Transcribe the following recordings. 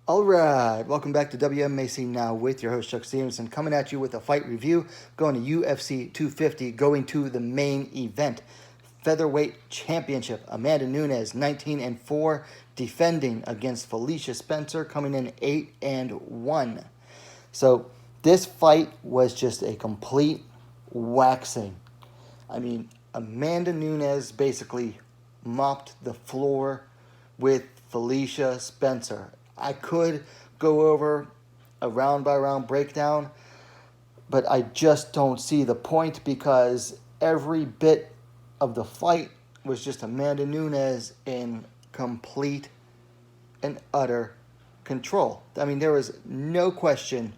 All right, welcome back to WMMA Now with your host Chuck Stevenson, coming at you with a fight review, going to UFC 250, going to the main event, featherweight championship. Amanda Nunes, 19-4, defending against Felicia Spencer, coming in 8-1. So this fight was just a complete waxing. I mean, Amanda Nunes basically mopped the floor with Felicia Spencer. I could go over a round-by-round breakdown, but I just don't see the point because every bit of the fight was just Amanda Nunes in complete and utter control. I mean, there was no question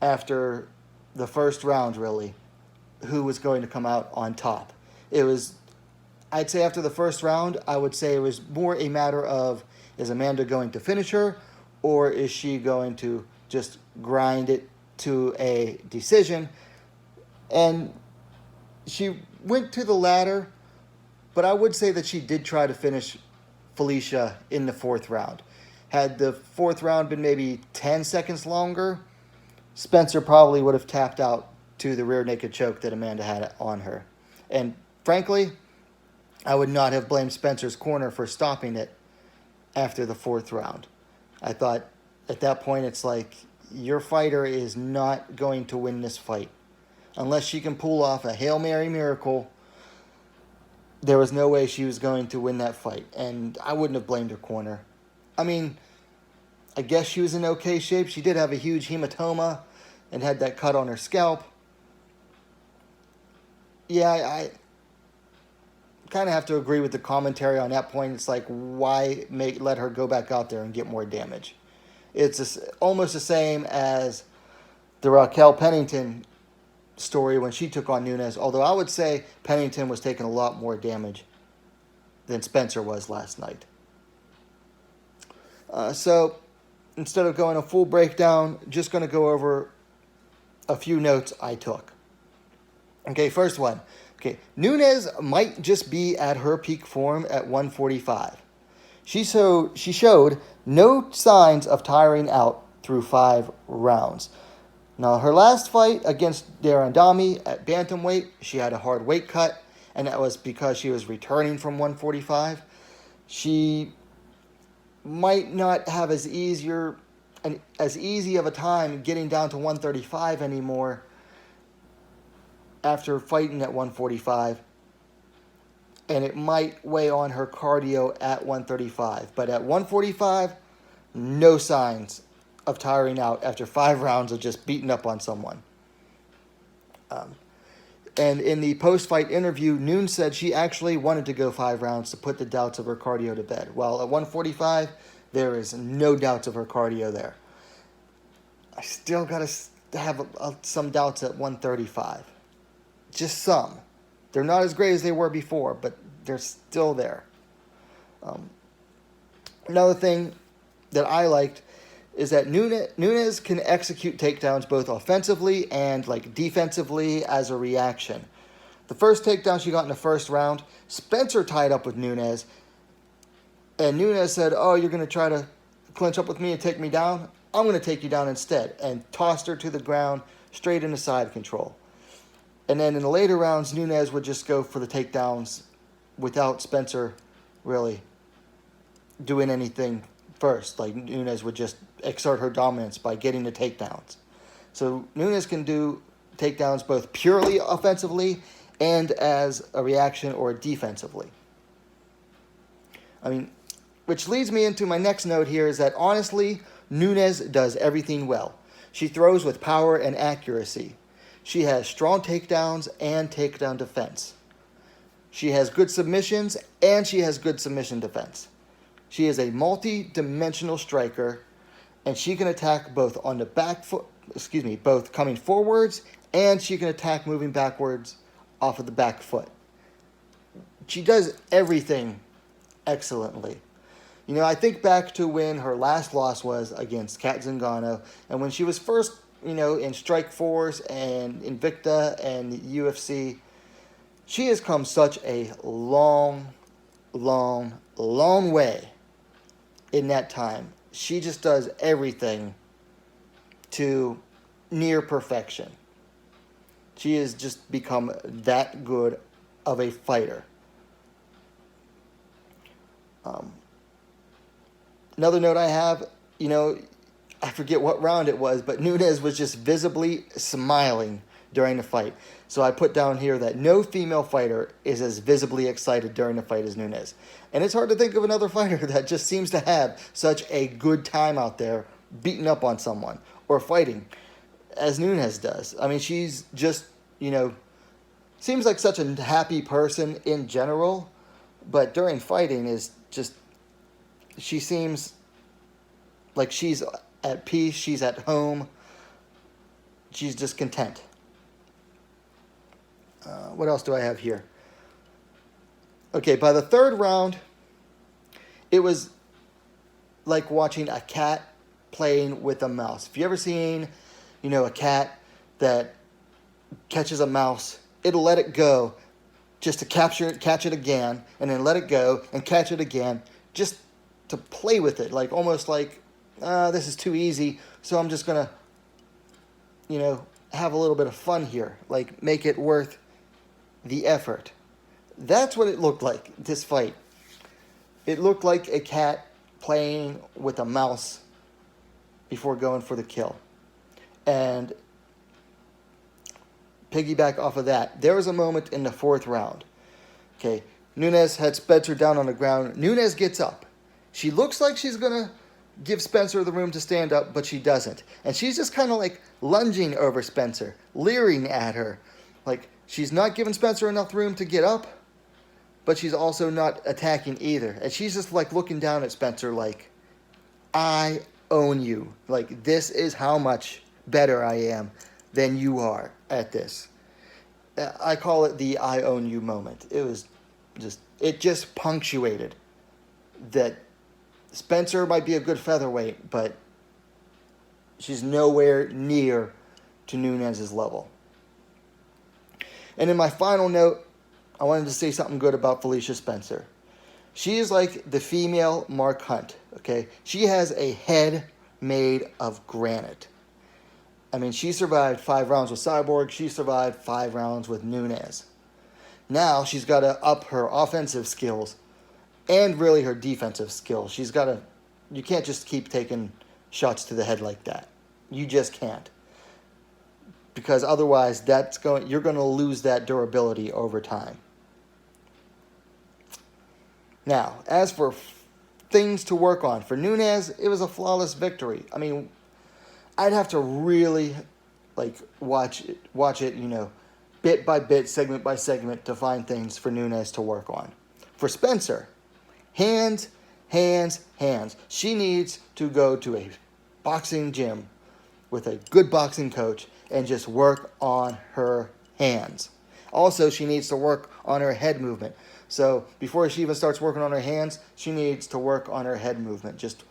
after the first round, really, who was going to come out on top. I'd say after the first round, I would say it was more a matter of, is Amanda going to finish her, or is she going to just grind it to a decision? And she went to the latter, but I would say that she did try to finish Felicia in the fourth round. Had the fourth round been maybe 10 seconds longer, Spencer probably would have tapped out to the rear naked choke that Amanda had on her. And frankly, I would not have blamed Spencer's corner for stopping it after the fourth round. I thought at that point it's like, your fighter is not going to win this fight. Unless she can pull off a Hail Mary miracle, there was no way she was going to win that fight. And I wouldn't have blamed her corner. I mean, I guess she was in okay shape. She did have a huge hematoma and had that cut on her scalp. Yeah, I kind of have to agree with the commentary on that point. It's like, why let her go back out there and get more damage? It's almost the same as the Raquel Pennington story when she took on Nunes, although I would say Pennington was taking a lot more damage than Spencer was last night. So instead of going a full breakdown, just going to go over a few notes I took. Okay, first one. Okay, Nunes might just be at her peak form at 145. She showed no signs of tiring out through 5 rounds. Now, her last fight against Darandami at bantamweight, she had a hard weight cut, and that was because she was returning from 145. She might not have as easy of a time getting down to 135 anymore after fighting at 145, and it might weigh on her cardio at 135. But at 145, no signs of tiring out after 5 rounds of just beating up on someone. And in the post-fight interview, Nunes said she actually wanted to go 5 rounds to put the doubts of her cardio to bed. While at 145, there is no doubts of her cardio there. I still got to have some doubts at 135. Just some. They're not as great as they were before, but they're still there. Another thing that I liked is that Nunes can execute takedowns both offensively and defensively as a reaction. The first takedown she got in the first round, Spencer tied up with Nunes, and Nunes said, "Oh, you're going to try to clinch up with me and take me down? I'm going to take you down instead," and tossed her to the ground straight into side control. And then in the later rounds, Nunes would just go for the takedowns without Spencer really doing anything first. Like, Nunes would just exert her dominance by getting the takedowns. So Nunes can do takedowns both purely offensively and as a reaction or defensively. I mean, which leads me into my next note here is that honestly, Nunes does everything well. She throws with power and accuracy. She has strong takedowns and takedown defense. She has good submissions and she has good submission defense. She is a multi-dimensional striker, and she can attack both on the back foot, both coming forwards, and she can attack moving backwards off of the back foot. She does everything excellently. You know, I think back to when her last loss was against Kat Zingano, and when she was first in Strikeforce and Invicta and UFC, she has come such a long way in that time. she just does everything to near perfection. She has just become that good of a fighter. Another note I have, I forget what round it was, but Nunes was just visibly smiling during the fight. So I put down here that no female fighter is as visibly excited during the fight as Nunes. And it's hard to think of another fighter that just seems to have such a good time out there beating up on someone or fighting as Nunes does. I mean, she's just, seems like such a happy person in general, but during fighting is just, she seems like she's at peace, she's at home, she's just content. What else do I have here? Okay, by the third round, it was like watching a cat playing with a mouse. If you ever seen, a cat that catches a mouse, it'll let it go just to catch it again, and then let it go and catch it again, just to play with it, like almost like, this is too easy, so I'm just gonna, have a little bit of fun here, like make it worth the effort. That's what it looked like, this fight. It looked like a cat playing with a mouse before going for the kill. And piggyback off of that, there was a moment in the fourth round. Okay, Nunes had Spencer down on the ground. Nunes gets up. She looks like she's going to give Spencer the room to stand up, but she doesn't. And she's just kind of like lunging over Spencer, leering at her. Like, she's not giving Spencer enough room to get up, but she's also not attacking either. And she's just like looking down at Spencer like, I own you. Like, this is how much better I am than you are at this. I call it the I own you moment. It just punctuated that Spencer might be a good featherweight, but she's nowhere near to Nunes' level. And in my final note, I wanted to say something good about Felicia Spencer. She is like the female Mark Hunt, okay? She has a head made of granite. I mean, she survived 5 rounds with Cyborg. She survived 5 rounds with Nunes. Now she's got to up her offensive skills and really her defensive skills. You can't just keep taking shots to the head like that. You just can't. Because otherwise you're going to lose that durability over time. Now, as for things to work on, for Nunes, it was a flawless victory. I mean, I'd have to really watch it, bit by bit, segment by segment to find things for Nunes to work on. For Spencer, hands, hands, hands. She needs to go to a boxing gym with a good boxing coach and just work on her hands. Also, she needs to work on her head movement. So before she even starts working on her hands, she needs to work on her head movement. Just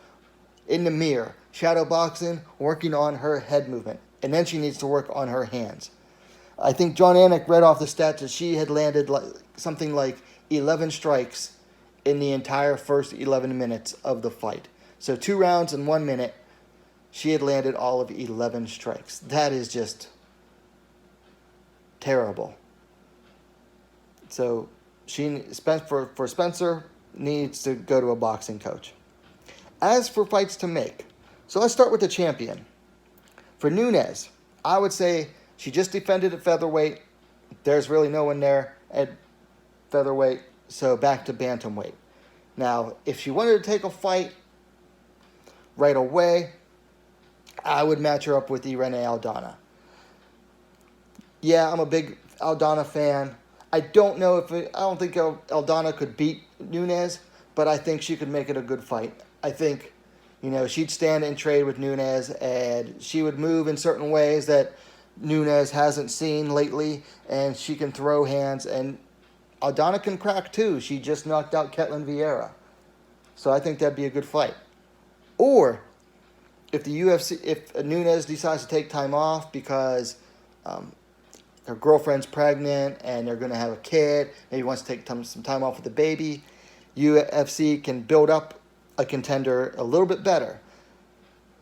in the mirror, shadow boxing, working on her head movement. And then she needs to work on her hands. I think John Anik read off the stats that she had landed something like 11 strikes in the entire first 11 minutes of the fight. So 2 rounds in 1 minute, she had landed all of 11 strikes. That is just terrible. So for Spencer, needs to go to a boxing coach. As for fights to make, so let's start with the champion. For Nunes, I would say she just defended at featherweight. There's really no one there at featherweight, so back to bantamweight. Now, if she wanted to take a fight right away, I would match her up with Irene Aldana. Yeah, I'm a big Aldana fan. I don't think Aldana could beat Nunes, but I think she could make it a good fight. I think, she'd stand and trade with Nunes, and she would move in certain ways that Nunes hasn't seen lately, and she can throw hands, and Aldana can crack too. She just knocked out Ketlin Vieira. So I think that'd be a good fight. Or if Nunes decides to take time off because her girlfriend's pregnant and they're going to have a kid, maybe wants to take some time off with the baby, UFC can build up a contender a little bit better.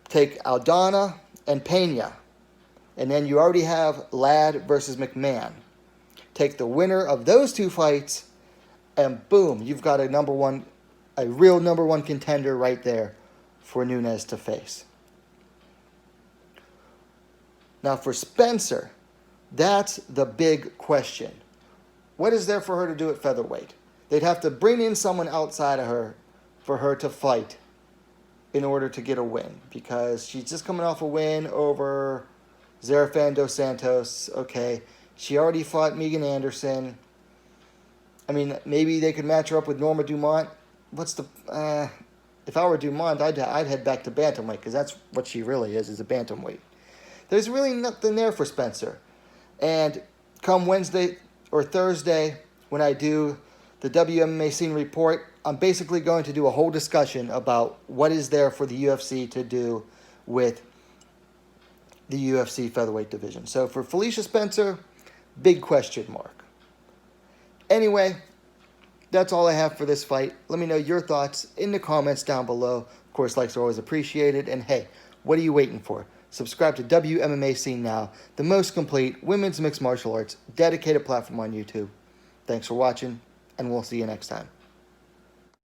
Take Aldana and Pena. And then you already have Ladd versus McMahon. Take the winner of those two fights, and boom, you've got a real number one contender right there for Nunes to face. Now for Spencer, that's the big question. What is there for her to do at featherweight? They'd have to bring in someone outside of her for her to fight in order to get a win, because she's just coming off a win over Zarafan dos Santos. Okay, she already fought Megan Anderson. I mean, maybe they could match her up with Norma Dumont. If I were Dumont, I'd head back to bantamweight, because that's what she really is a bantamweight. There's really nothing there for Spencer. And come Wednesday or Thursday, when I do the WMMA scene report, I'm basically going to do a whole discussion about what is there for the UFC to do with the UFC featherweight division. So for Felicia Spencer, big question mark. Anyway, that's all I have for this fight. Let me know your thoughts in the comments down below. Of course, likes are always appreciated. And hey, what are you waiting for? Subscribe to WMMA Scene Now, the most complete women's mixed martial arts dedicated platform on YouTube. Thanks for watching, and we'll see you next time.